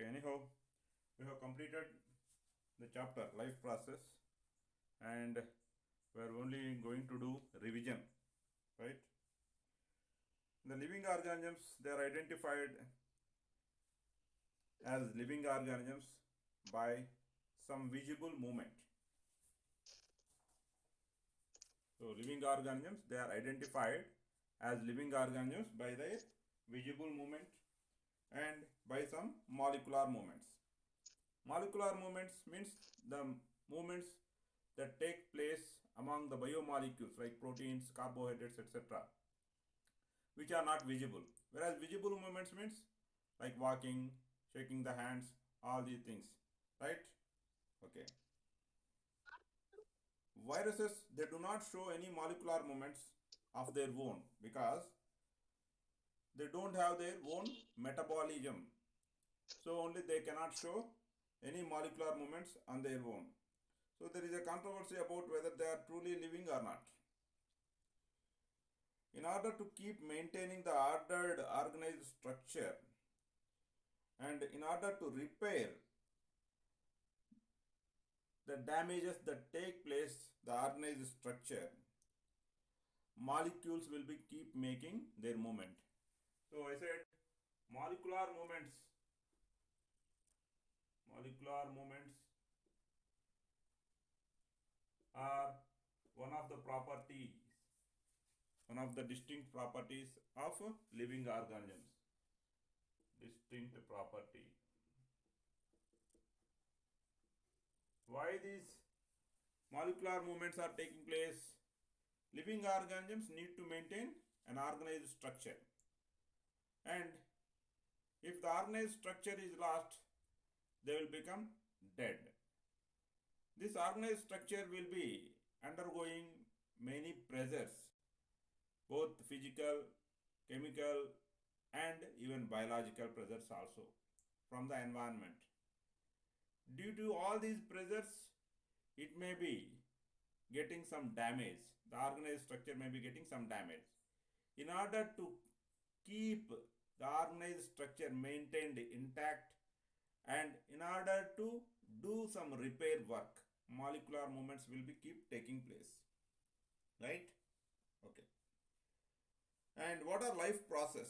Okay, anyhow, we have completed the chapter life process and we are only going to do revision, right? The living organisms, they are identified as living organisms by some visible movement. So, living organisms, they are identified as living organisms by their visible movement and by some molecular movements. Molecular movements means the movements that take place among the biomolecules like proteins, carbohydrates, etc., which are not visible. Whereas visible movements means like walking, shaking the hands, all these things, right? Okay. Viruses, they do not show any molecular movements of their own because they don't have their own metabolism. So only they cannot show any molecular movements on their own. So there is a controversy about whether they are truly living or not. In order to keep maintaining the ordered organized structure and in order to repair the damages that take place the organized structure, molecules will be keep making their movement. So I said molecular movements are one of the properties, one of the distinct properties of living organisms. Distinct property. Why these molecular movements are taking place? Living organisms need to maintain an organized structure. And if the organized structure is lost, they will become dead. This organized structure will be undergoing many pressures, both physical, chemical, and even biological pressures also from the environment. Due to all these pressures, it may be getting some damage. The organized structure may be getting some damage. In order to keep the organized structure maintained intact and in order to do some repair work, molecular movements will be keep taking place. Right? Okay. And what are life process?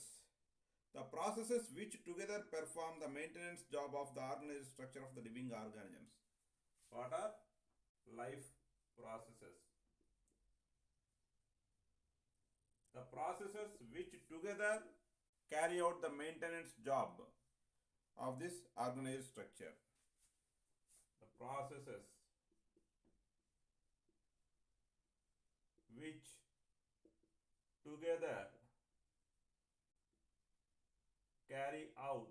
The processes which together perform the maintenance job of the organized structure of the living organisms. What are life processes? The processes which together carry out the maintenance job of this organized structure. The processes which together carry out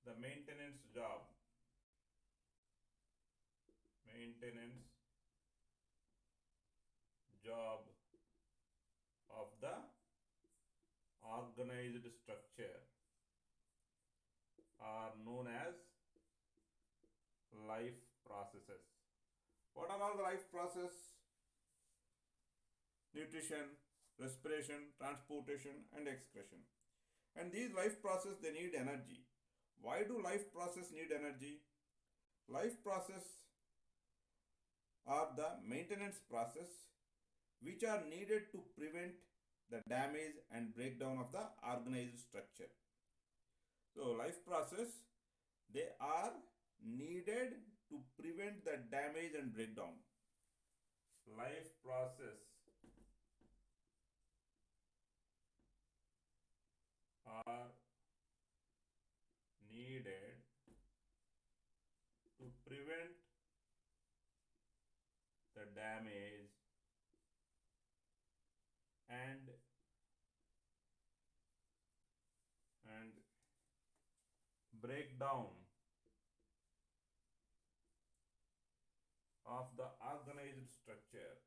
the maintenance job of the organized structure are known as life processes. What are all the life processes? Nutrition, respiration, transportation, and excretion. And these life processes, they need energy. Why do life processes need energy? Life processes are the maintenance process which are needed to prevent the damage and breakdown of the organized structure. So life process, they are needed to prevent the damage and breakdown. Life process are needed to prevent the damage and breakdown of the organized structure.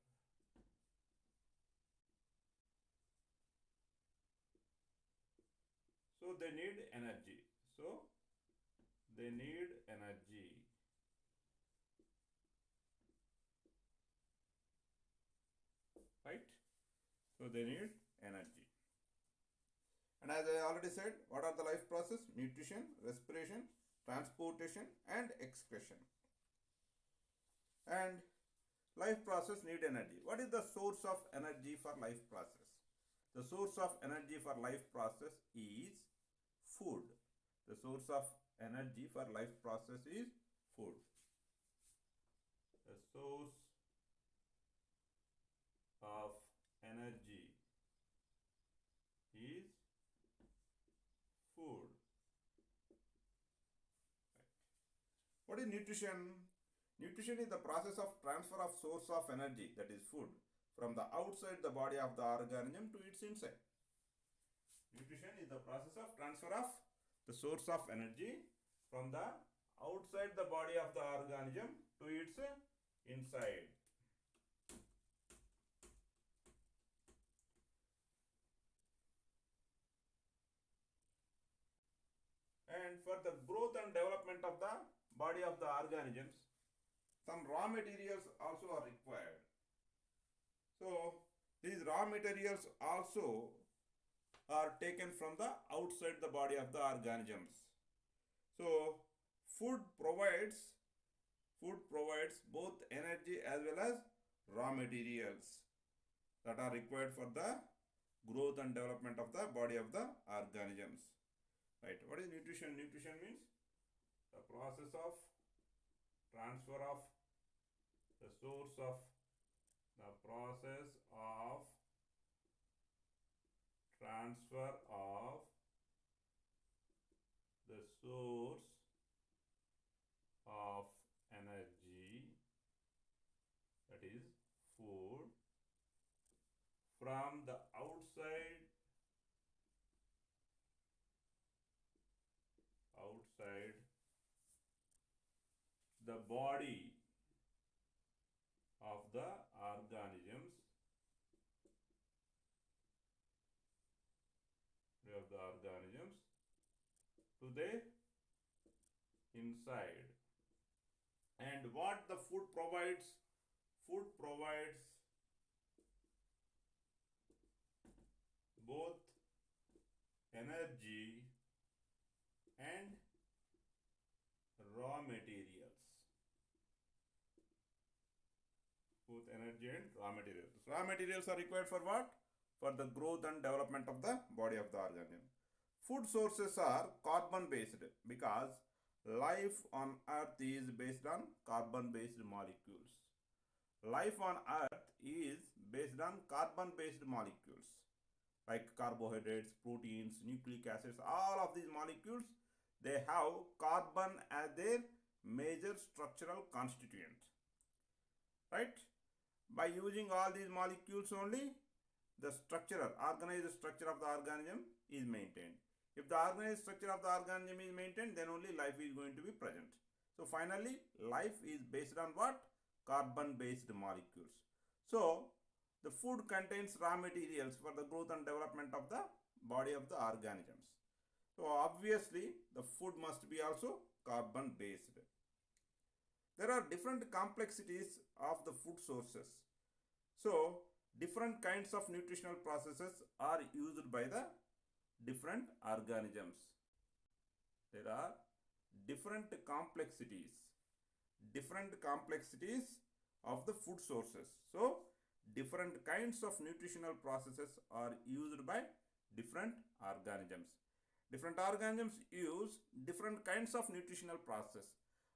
So they need energy. Right? So they need energy. And as I already said, what are the life process? Nutrition, respiration, transportation, and excretion. And life process need energy. What is the source of energy for life process? The source of energy for life process is food. The source of energy for life process is food. The source of energy is food. What is nutrition? Nutrition is the process of transfer of source of energy, that is food, from the outside the body of the organism to its inside. Nutrition is the process of transfer of the source of energy from the outside the body of the organism to its inside. And for the growth and development of the body of the organisms, some raw materials also are required. So these raw materials also are taken from the outside the body of the organisms. So food provides both energy as well as raw materials that are required for the growth and development of the body of the organisms. Right. What is nutrition? Nutrition means the process of transfer of the source of the process of transfer of the source of energy, that is food, from the outside the body of the organisms to the inside. And what the food provides? Food provides both energy and raw materials. Both energy and raw materials. Raw materials are required for what? For the growth and development of the body of the organism. Food sources are carbon based because life on earth is based on carbon based molecules. Life on earth is based on carbon based molecules like carbohydrates, proteins, nucleic acids. All of these molecules, they have carbon as their major structural constituent. Right? By using all these molecules only, the organized structure of the organism is maintained. If the organized structure of the organism is maintained, then only life is going to be present. So finally, life is based on what? Carbon-based molecules. So the food contains raw materials for the growth and development of the body of the organisms. So obviously, the food must be also carbon-based. There are different complexities of the food sources. So different kinds of nutritional processes are used by the different organisms. There are different complexities of the food sources. So different kinds of nutritional processes are used by different organisms. Different organisms use different kinds of nutritional process.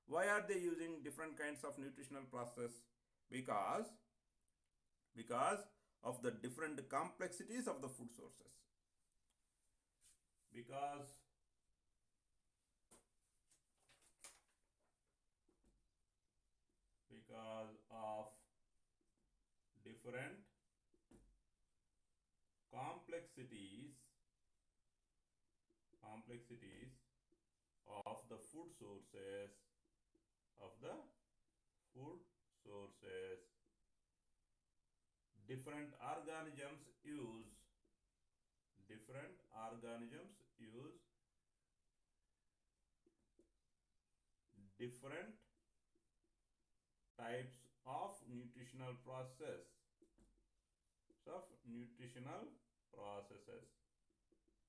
Why are they using different kinds of nutritional process? Because of the different complexities of the food sources. Because of different complexities of the food sources different organisms use different types of nutritional processes.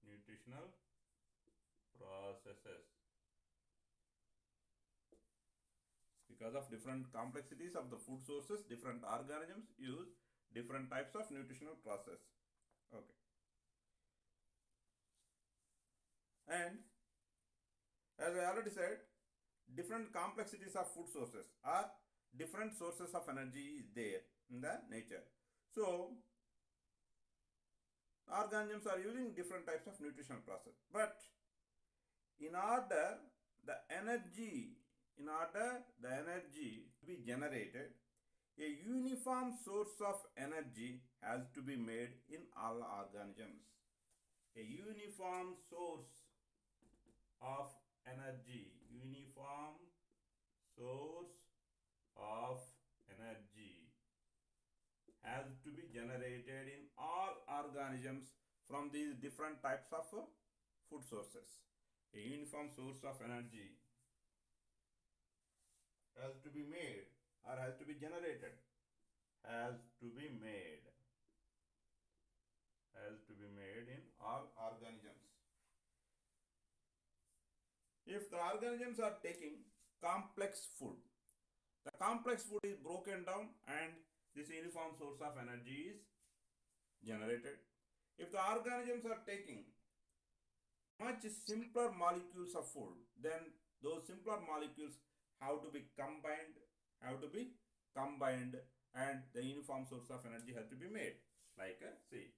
nutritional processes. Because of different complexities of the food sources, different organisms use different types of nutritional process. Okay. And as I already said, different complexities of food sources are different sources of energy is there in the nature. So organisms are using different types of nutritional process. But in order the energy to be generated, a uniform source of energy has to be made in all organisms. A uniform source of energy, uniform source of energy has to be generated in all organisms from these different types of food sources. A uniform source of energy has to be made or has to be generated, has to be made in all organisms. If the organisms are taking complex food, the complex food is broken down and this uniform source of energy is generated. If the organisms are taking much simpler molecules of food, then those simpler molecules have to be combined, and the uniform source of energy has to be made. Like see,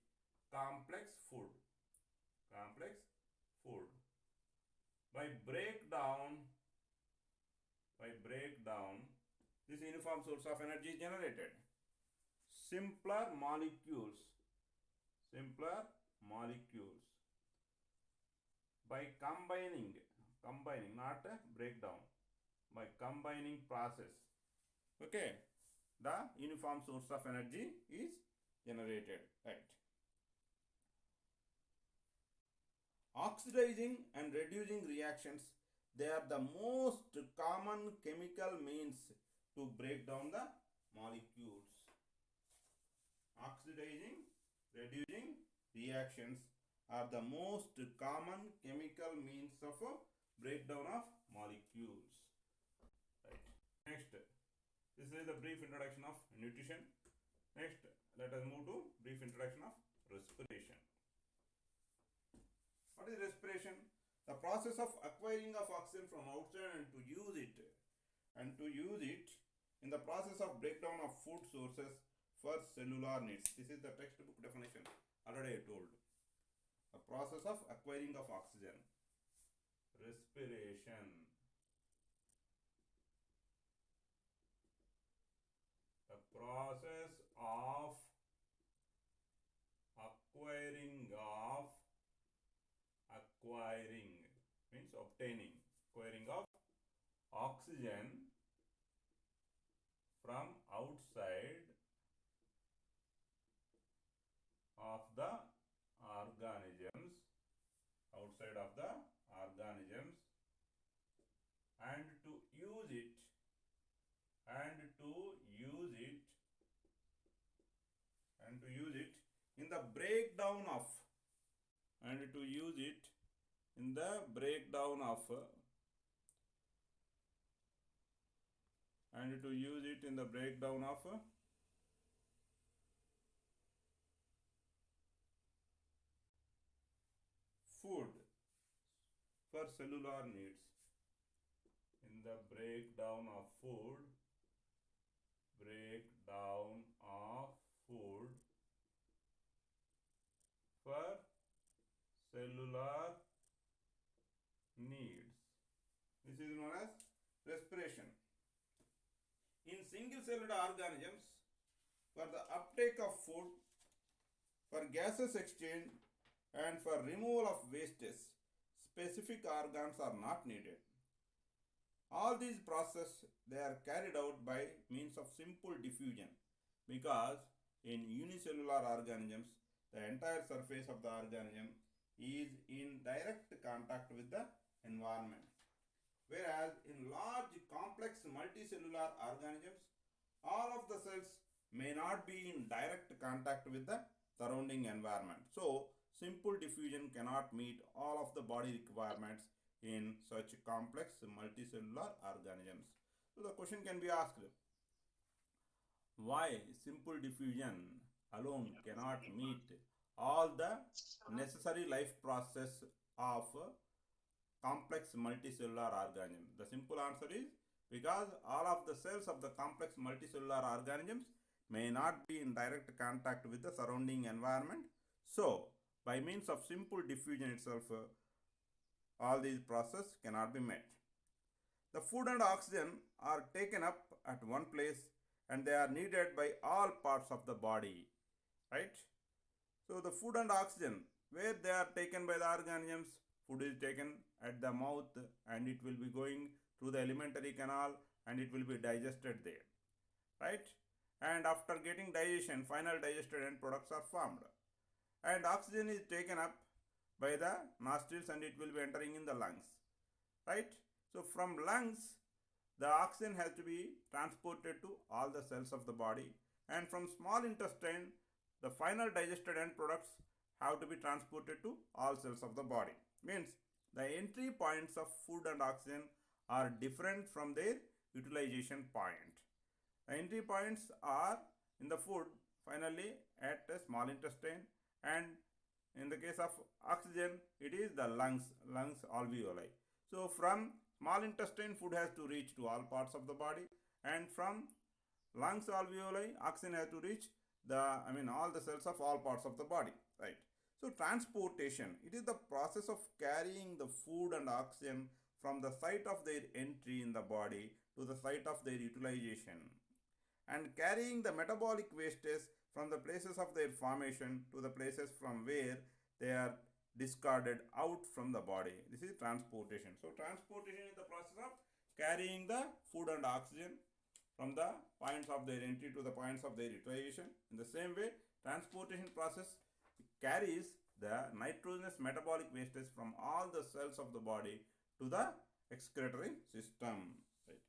complex food. By breakdown, this uniform source of energy is generated. Simpler molecules, by combining, not breakdown, by combining process, okay, the uniform source of energy is generated, right? Oxidizing and reducing reactions, they are the most common chemical means to break down the molecules. Oxidizing, reducing reactions are the most common chemical means of breakdown of molecules. Right. Next, this is the brief introduction of nutrition. Next, let us move to brief introduction of respiration. What is respiration? The process of acquiring of oxygen from outside and to use it in the process of breakdown of food sources for cellular needs. This is the textbook definition. Already I told. The process of acquiring of oxygen. Respiration. The process of acquiring means obtaining, acquiring of oxygen from outside of the organisms, and to use it in the breakdown of food for cellular needs. In the breakdown of food for cellular needs. This is known as respiration. In single-celled organisms, for the uptake of food, for gases exchange, and for removal of wastes, specific organs are not needed. All these processes, they are carried out by means of simple diffusion, because in unicellular organisms, the entire surface of the organism is in direct contact with the environment. Whereas in large complex multicellular organisms, all of the cells may not be in direct contact with the surrounding environment. So simple diffusion cannot meet all of the body requirements in such complex multicellular organisms. So the question can be asked, why simple diffusion alone cannot meet all the necessary life process of complex multicellular organism? The simple answer is because all of the cells of the complex multicellular organisms may not be in direct contact with the surrounding environment. So, by means of simple diffusion itself, all these processes cannot be met. The food and oxygen are taken up at one place and they are needed by all parts of the body, right? So the food and oxygen, where they are taken by the organisms, food is taken at the mouth and it will be going through the alimentary canal and it will be digested there, right? And after getting digestion, final digested end products are formed. And oxygen is taken up by the nostrils and it will be entering in the lungs, right? So from lungs, the oxygen has to be transported to all the cells of the body, and from small intestine, the final digested end products have to be transported to all cells of the body. Means the entry points of food and oxygen are different from their utilization point. The entry points are in the food finally at a small intestine, and in the case of oxygen it is the lungs alveoli. So from small intestine food has to reach to all parts of the body, and from lungs alveoli oxygen has to reach all the cells of all parts of the body, right? So transportation, it is the process of carrying the food and oxygen from the site of their entry in the body to the site of their utilization, and carrying the metabolic wastes from the places of their formation to the places from where they are discarded out from the body. This is transportation. So transportation is the process of carrying the food and oxygen from the points of their entry to the points of their utilization. In the same way, transportation process carries the nitrogenous metabolic wastes from all the cells of the body to the excretory system. Right.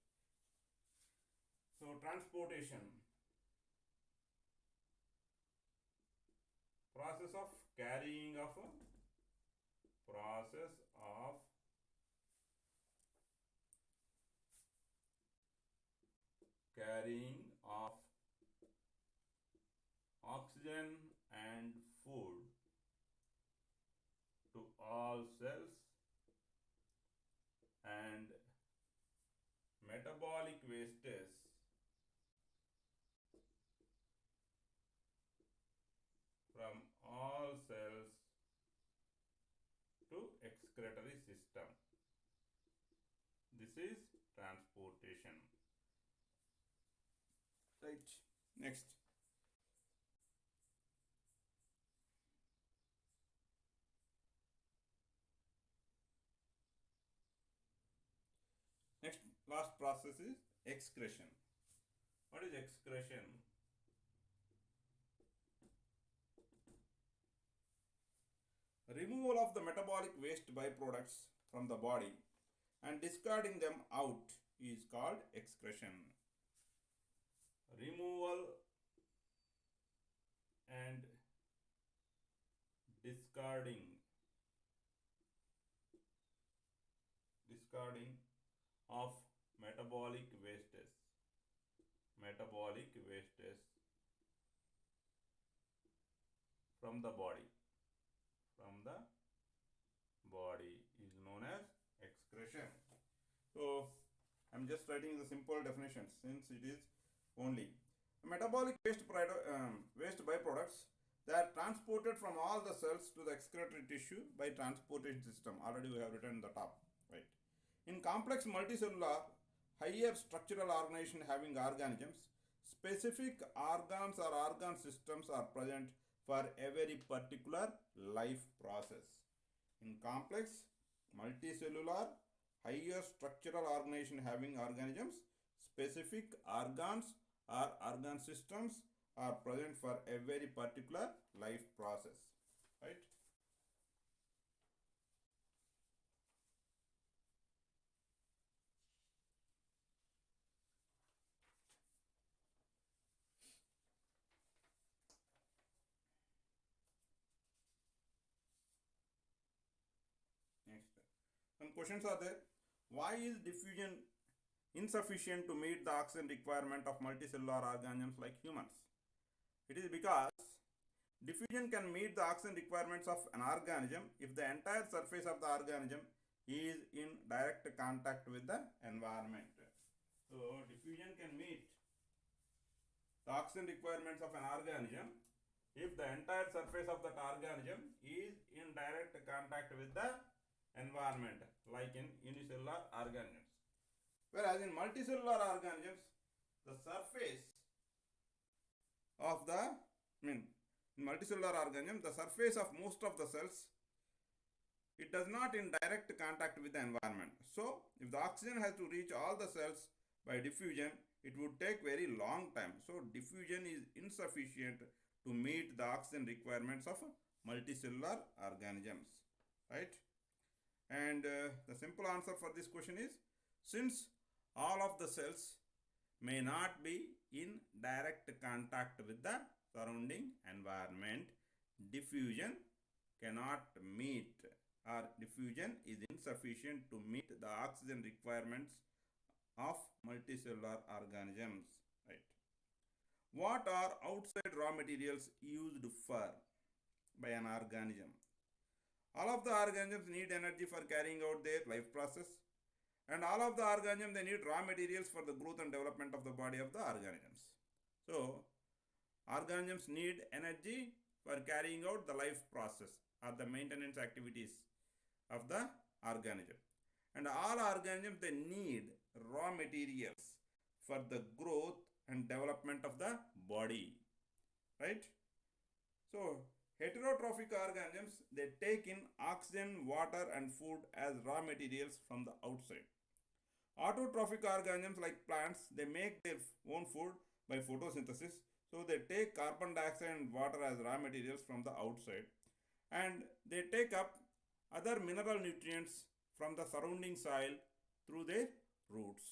So transportation, process of carrying of oxygen and food to all cells, and metabolic wastes from all cells to excretory system. This is transportation. Right. Next. Next, last process is excretion. What is excretion? Removal of the metabolic waste byproducts from the body and discarding them out is called excretion. Removal and discarding of metabolic wastes from the body is known as excretion. So I'm just writing the simple definitions since it is only metabolic waste byproducts that are transported from all the cells to the excretory tissue by transportation system. Already we have written the top, right? In complex multicellular, higher structural organization having organisms, specific organs or organ systems are present for every particular life process. In complex multicellular, higher structural organization having organisms, specific organs or organ systems are present for every particular life process, right? Some questions are there. Why is diffusion insufficient to meet the oxygen requirement of multicellular organisms like humans? It is because diffusion can meet the oxygen requirements of an organism if the entire surface of the organism is in direct contact with the environment. So, diffusion can meet the oxygen requirements of an organism if the entire surface of that organism is in direct contact with the environment, like in unicellular organisms. Whereas in multicellular organisms, the surface of the, in multicellular organism, the surface of most of the cells, it does not in direct contact with the environment. So, if the oxygen has to reach all the cells by diffusion, it would take very long time. So, diffusion is insufficient to meet the oxygen requirements of multicellular organisms, right? And the simple answer for this question is, since all of the cells may not be in direct contact with the surrounding environment, diffusion cannot meet, or diffusion is insufficient to meet the oxygen requirements of multicellular organisms, right? What are outside raw materials used for by an organism? All of the organisms need energy for carrying out their life process, and all of the organisms, they need raw materials for the growth and development of the body of the organisms. So, organisms need energy for carrying out the life process or the maintenance activities of the organism, and all organisms, they need raw materials for the growth and development of the body, right? So, heterotrophic organisms, they take in oxygen, water and food as raw materials from the outside. Autotrophic organisms like plants, they make their own food by photosynthesis. So, they take carbon dioxide and water as raw materials from the outside, and they take up other mineral nutrients from the surrounding soil through their roots.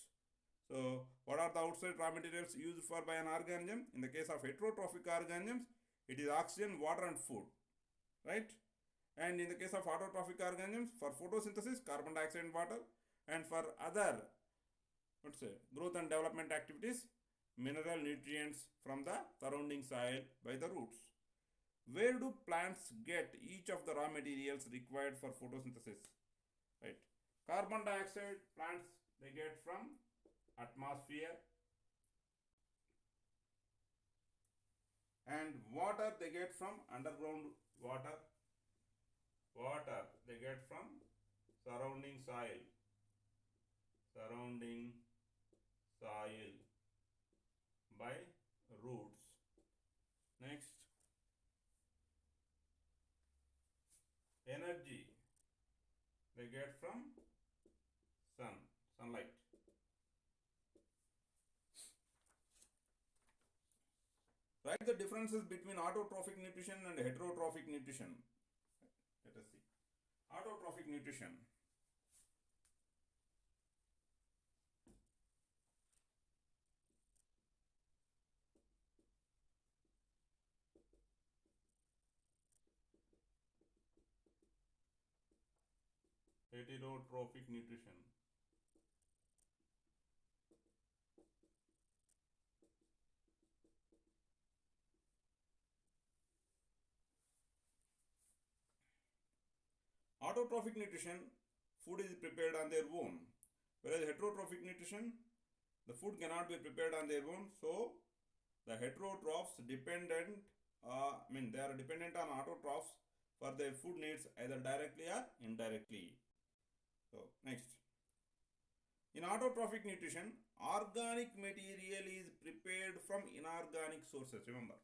So, what are the outside raw materials used for by an organism? In the case of heterotrophic organisms, it is oxygen, water and food, right? And in the case of autotrophic organisms, for photosynthesis, carbon dioxide and water, and for other, let's say, growth and development activities, mineral nutrients from the surrounding soil by the roots. Where do plants get each of the raw materials required for photosynthesis? Right. Carbon dioxide, plants, they get from atmosphere, and water they get from underground water. Water they get from surrounding soil. Surrounding soil by roots. Next, energy they get from sunlight. Write the differences between autotrophic nutrition and heterotrophic nutrition. Let us see. Autotrophic nutrition. Heterotrophic nutrition. Autotrophic nutrition, food is prepared on their own, whereas heterotrophic nutrition, the food cannot be prepared on their own. So, the heterotrophs dependent, they are dependent on autotrophs for their food needs either directly or indirectly. So, next. In autotrophic nutrition, organic material is prepared from inorganic sources. Remember,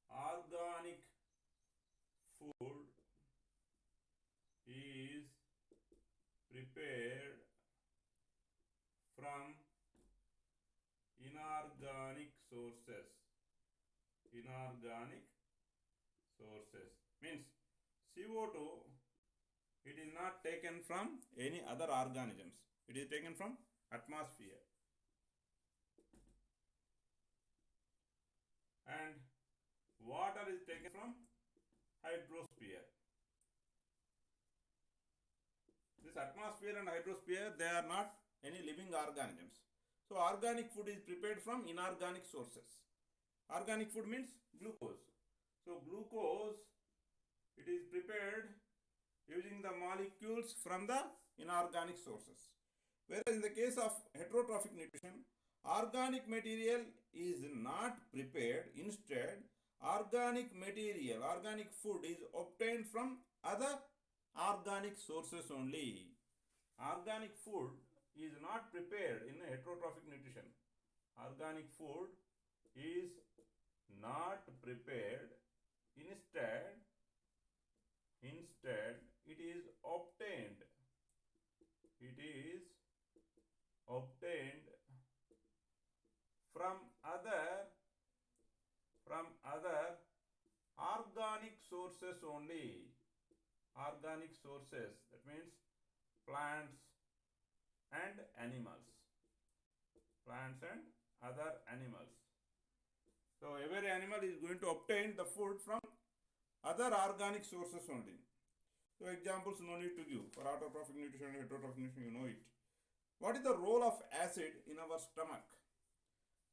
organic food is prepared from inorganic sources. Inorganic sources means CO2, it is not taken from any other organisms. It is taken from atmosphere. And water is taken from hydrosphere. This this atmosphere and hydrosphere, they are not any living organisms. So organic food is prepared from inorganic sources. Organic food means glucose. So glucose, it is prepared using the molecules from the inorganic sources. Whereas in the case of heterotrophic nutrition, organic material is not prepared. Instead, organic material, organic food is obtained from other organic sources only. Organic food is not prepared in heterotrophic nutrition. Organic food is not prepared. Instead it is obtained. It is obtained from other organic sources only. Organic sources, that means plants and animals. Plants and other animals. So every animal is going to obtain the food from other organic sources only. So examples no need to give. For autotrophic nutrition and heterotrophic nutrition, you know it. What is the role of acid in our stomach?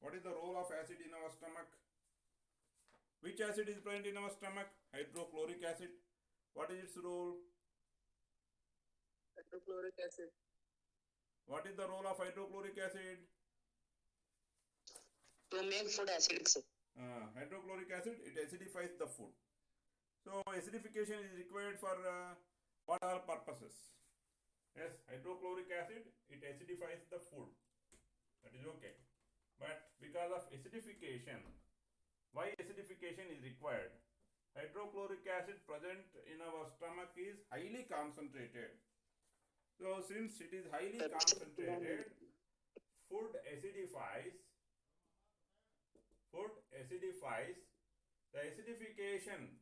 What is the role of acid in our stomach? Which acid is present in our stomach? Hydrochloric acid. What is its role? Hydrochloric acid. What is the role of hydrochloric acid? To make food acidic, sir. Hydrochloric acid, it acidifies the food. So acidification is required for what all purposes? Yes, hydrochloric acid, it acidifies the food. That is okay. But because of acidification, why acidification is required? Hydrochloric acid present in our stomach is highly concentrated. So since it is highly concentrated, food acidifies. The acidification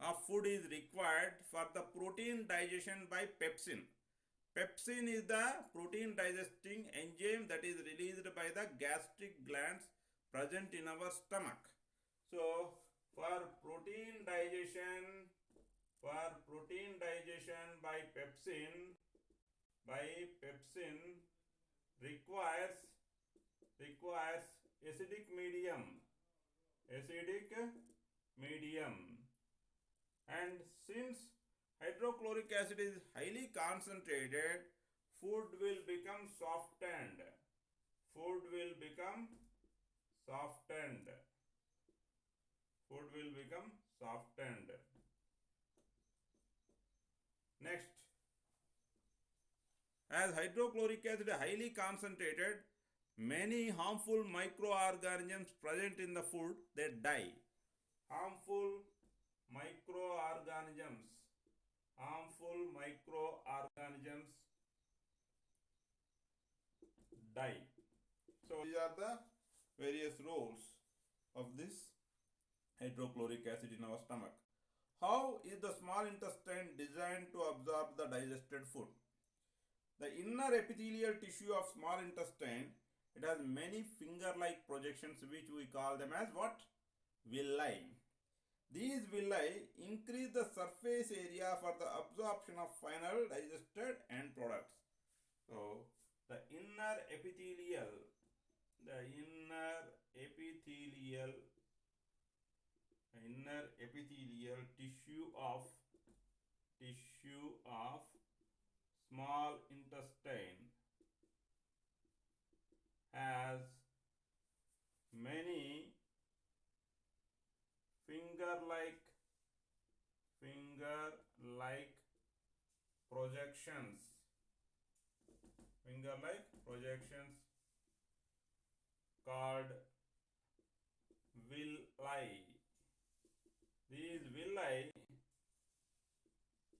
of food is required for the protein digestion by pepsin. Pepsin is the protein digesting enzyme that is released by the gastric glands present in our stomach. So for protein digestion by pepsin requires acidic medium. And since hydrochloric acid is highly concentrated, food will become softened. Next, as hydrochloric acid is highly concentrated, many harmful microorganisms present in the food, they die. Harmful microorganisms die. So these are the various roles of this hydrochloric acid in our stomach. How is the small intestine designed to absorb the digested food? The inner epithelial tissue of small intestine, it has many finger-like projections which we call them as what? Villi. These villi increase the surface area for the absorption of final digested end products. So the inner epithelial tissue of small intestine has many finger-like projections called villi. These villi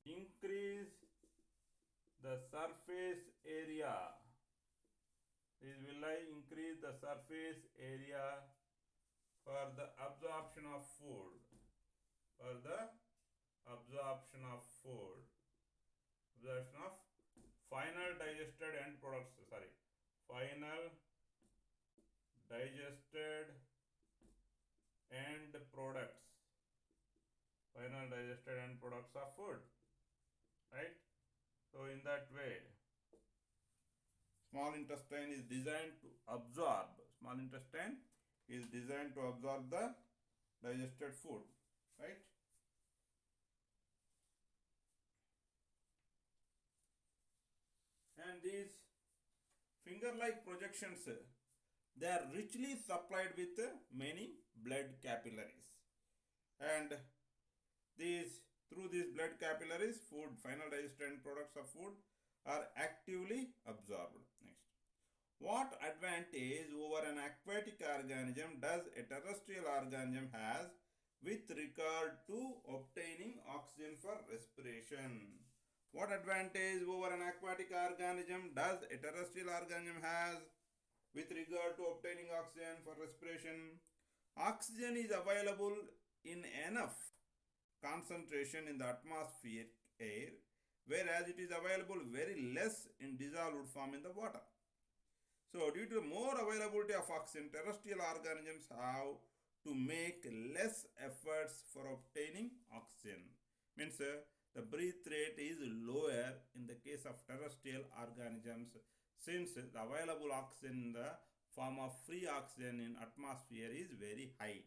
increase the surface area. For the absorption of food. Final digested end products. Final digested end products of food. Right? So in that way, small intestine is designed to absorb. Small intestine is designed to absorb the digested food, right? And these finger-like projections, they are richly supplied with many blood capillaries, and these through these blood capillaries, food, final digested products of food are actively absorbed. Next, what advantage over an aquatic organism does a terrestrial organism has with regard to obtaining oxygen for respiration? What advantage over an aquatic organism does a terrestrial organism has with regard to obtaining oxygen for respiration? Oxygen is available in enough concentration in the atmospheric air, whereas it is available very less in dissolved form in the water. So, due to more availability of oxygen, terrestrial organisms have to make less efforts for obtaining oxygen. Means the breath rate is lower in the case of terrestrial organisms, since the available oxygen in the form of free oxygen in atmosphere is very high.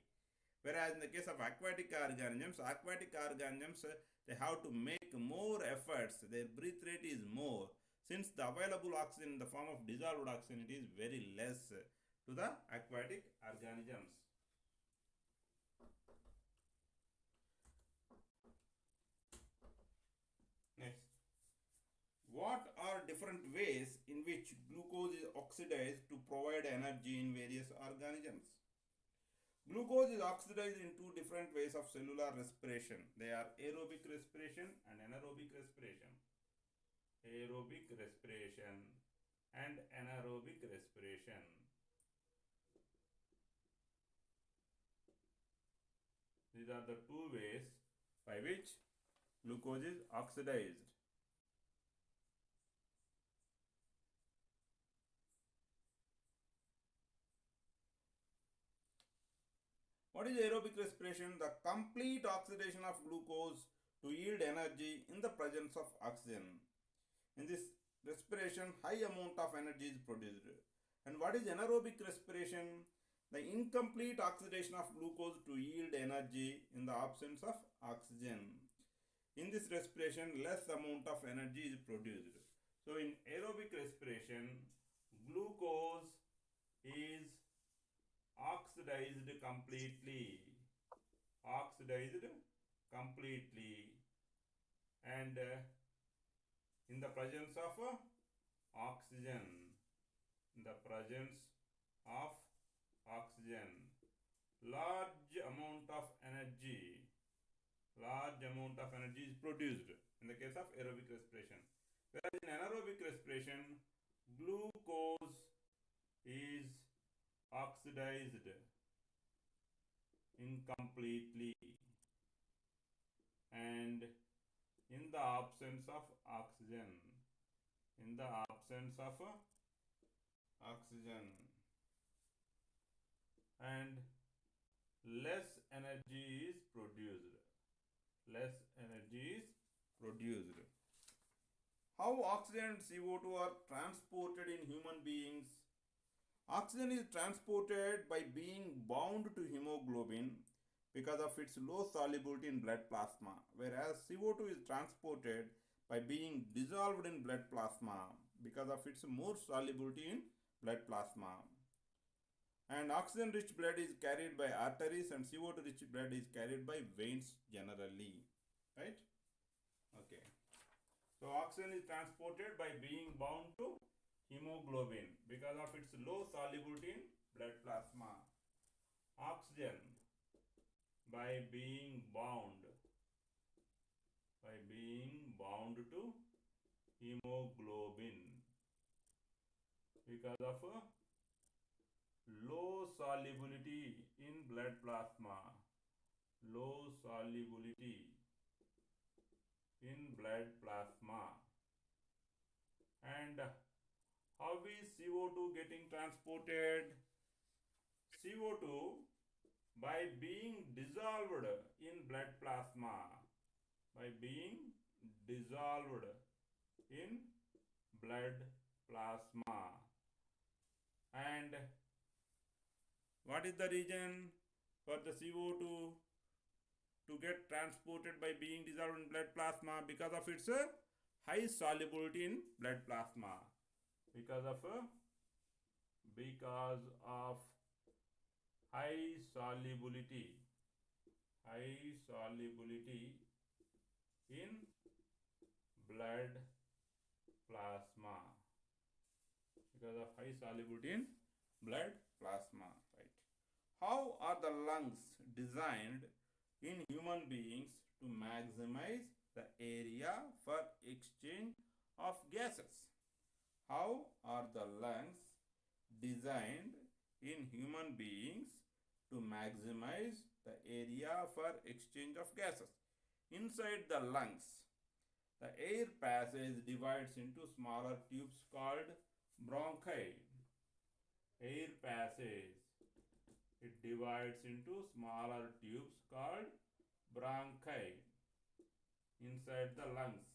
Whereas in the case of aquatic organisms, they have to make more efforts. Their breath rate is more. Since the available oxygen in the form of dissolved oxygen, it is very less to the aquatic organisms. Next, what are different ways in which glucose is oxidized to provide energy in various organisms? Glucose is oxidized in two different ways of cellular respiration. They are aerobic respiration and anaerobic respiration. Aerobic respiration and anaerobic respiration. These are the two ways by which glucose is oxidized. What is aerobic respiration? The complete oxidation of glucose to yield energy in the presence of oxygen. In this respiration, high amount of energy is produced. And what is anaerobic respiration? The incomplete oxidation of glucose to yield energy in the absence of oxygen. In this respiration, less amount of energy is produced. So in aerobic respiration, glucose is oxidized completely. And in the presence of oxygen. Large amount of energy is produced in the case of aerobic respiration. Whereas in anaerobic respiration, glucose is oxidized incompletely, and in the absence of oxygen. And less energy is produced. How oxygen and CO2 are transported in human beings? Oxygen is transported by being bound to hemoglobin because of its low solubility in blood plasma, whereas CO2 is transported by being dissolved in blood plasma because of its more solubility in blood plasma. And oxygen rich blood is carried by arteries and CO2 rich blood is carried by veins generally, right? Okay. So oxygen is transported by being bound to hemoglobin because of its low solubility in blood plasma. Oxygen by being bound to hemoglobin because of low solubility in blood plasma. And how is CO2 getting transported? CO2 by being dissolved in blood plasma. in blood plasma. And what is the reason for the CO2 to get transported by being dissolved in blood plasma? Because of its high solubility in blood plasma. Because of high solubility in blood plasma. Because of high solubility in blood plasma, right? How are the lungs designed in human beings to maximize the area for exchange of gases? How are the lungs designed in human beings to maximize the area for exchange of gases? Inside the lungs, the air passage divides into smaller tubes called bronchi. Air passage, it divides into smaller tubes called bronchi inside the lungs.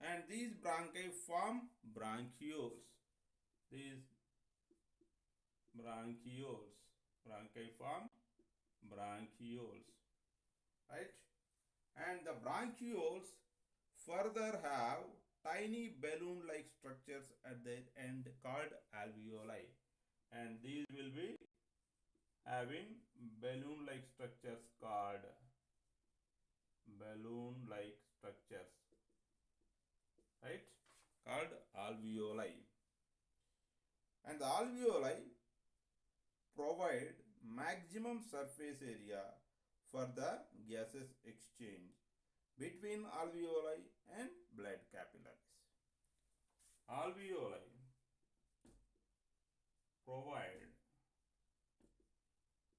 And these bronchi form bronchioles. Bronchi form bronchioles, right? And the bronchioles further have tiny balloon-like structures at their end called alveoli. And these will be having balloon-like structures called right? Called alveoli. And the alveoli provide maximum surface area for the gases exchange between alveoli and blood capillaries. Alveoli provide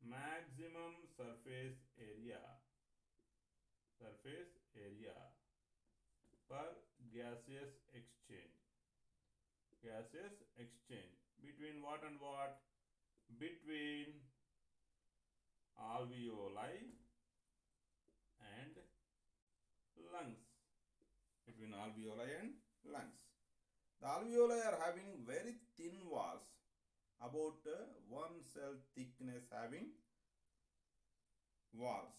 maximum surface area for gaseous exchange. Between what and what? Between alveoli and lungs. The alveoli are having very thin walls, about 1 cell thickness having walls,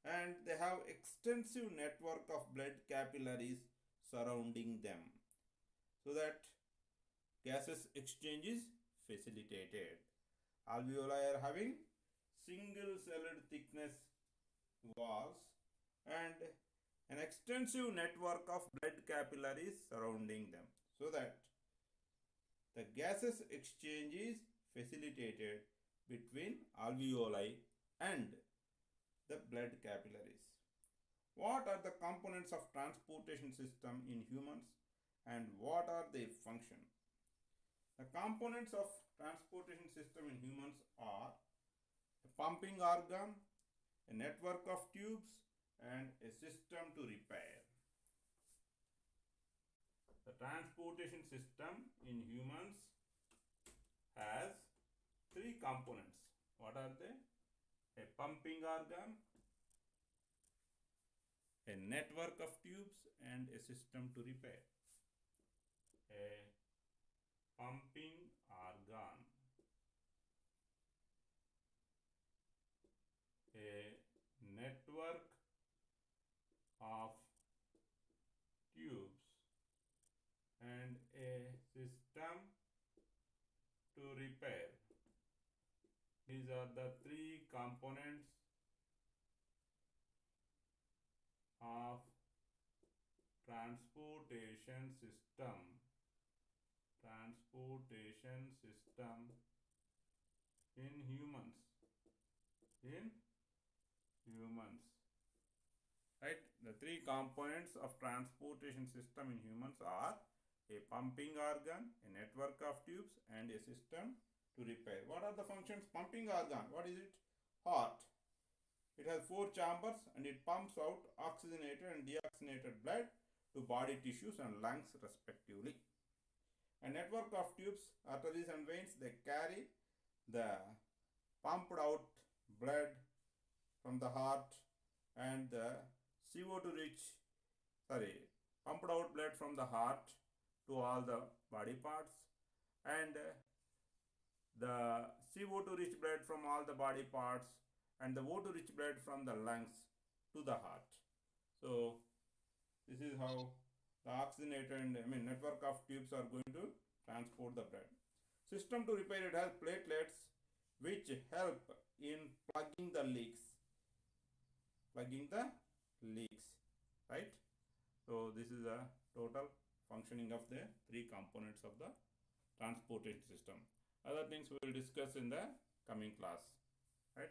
and they have extensive network of blood capillaries surrounding them, so that gases exchange is facilitated. Alveoli are having single-celled thickness walls and an extensive network of blood capillaries surrounding them, so that the gases exchange is facilitated between alveoli and the blood capillaries. What are the components of transportation system in humans and what are their function? The components of transportation system in humans are a pumping organ, a network of tubes, and a system to repair. The transportation system in humans has three components. What are they? A pumping organ, a network of tubes, and a system to repair. A pumping organ, a network of tubes, and a system to repair. These are the three components of transportation system in humans. Right? The three components of transportation system in humans are a pumping organ, a network of tubes, and a system to repair. What are the functions? Pumping organ, what is it? Heart. It has 4 chambers and it pumps out oxygenated and deoxygenated blood to body tissues and lungs respectively. A network of tubes, arteries and veins, they carry the pumped out blood from the heart and the CO2 rich, pumped out blood from the heart to all the body parts, and the CO2 rich blood from all the body parts, and the O2 rich blood from the lungs to the heart. So this is how the oxygenator and network of tubes are going to transport the blood. System to repair, it has platelets which help in plugging the leaks, right? So this is a total functioning of the three components of the transportation system. Other things we will discuss in the coming class, right?